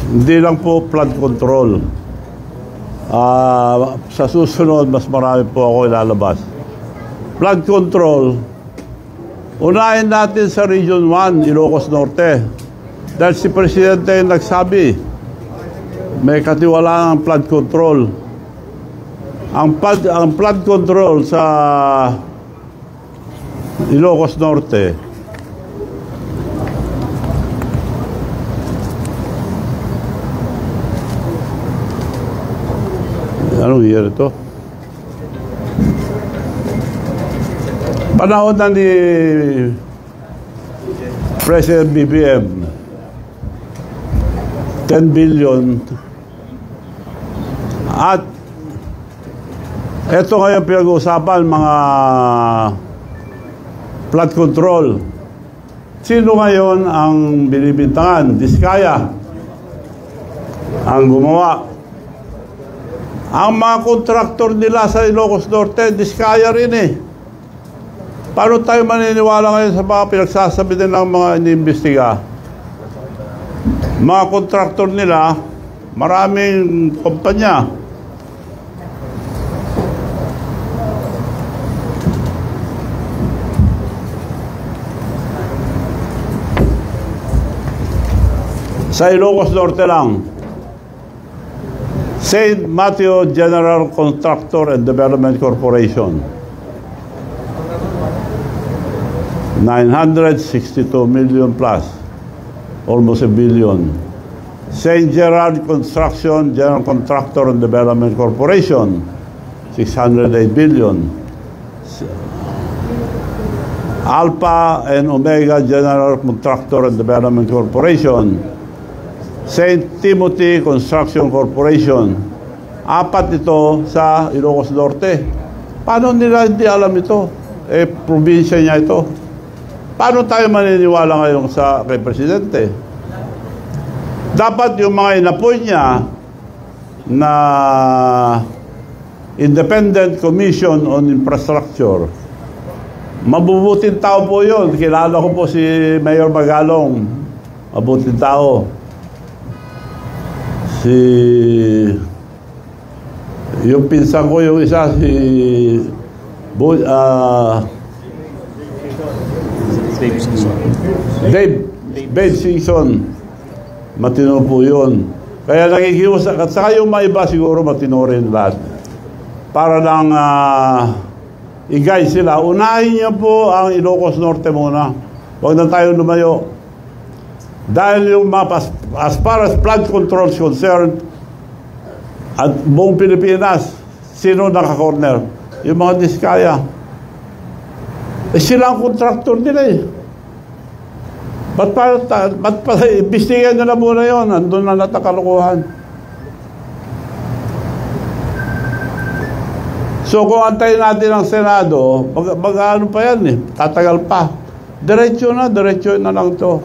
Hindi lang po flood control. Sa susunod, mas marami po ako ilalabas. Flood control, unahin natin sa Region 1, Ilocos Norte. Dahil si Presidente yung nagsabi, may katiwalaan ang flood control. Ang flood control sa Ilocos Norte, anong year ito? Panahon na ni President BBM, 10 billion. At ito ngayon pinag-uusapan, mga flood control. Sino ngayon ang binibintangan? Diskaya ang gumawa. Ang mga kontraktor nila sa Ilocos Norte, Diskaya rin eh. Paano tayo maniniwala ngayon sa mga pinagsasabi din ng mga iniimbestiga? Mga kontraktor nila, maraming kumpanya. Sa Ilocos Norte lang, St. Matthew General Contractor and Development Corporation, 962 million plus, almost a billion. St. Gerard Construction General Contractor and Development Corporation, 608 billion. Alpha and Omega General Contractor and Development Corporation, St. Timothy Construction Corporation. 4 ito sa Ilocos Norte. Paano nila hindi alam ito? Probinsya niya ito. Paano tayo maniniwala ngayon kay Presidente? Dapat yung mga inapoy niya na Independent Commission on Infrastructure, mabubuting tao po yun. Kilala ko po si Mayor Magalong. Mabuting tao. Yung pinsan ko, yung isa, Dave Singson. Matino po yun. Kaya nakikiwas, at saka yung mga iba siguro matino rin lahat. Para lang i-guide sila. Unahin niyo po ang Ilocos Norte muna. Huwag na tayo lumayo. Dahil yung as far as flood control is concerned, at buong Pilipinas, sino naka-corner? Yung mga Diskaya. Sila ang contractor nila eh. Ba't pa ibestigan nyo na muna yun? Andun na natakalukuhan. So kung antayin natin ang Senado, mag-ano pa yan eh, tatagal pa. Diretso na lang to.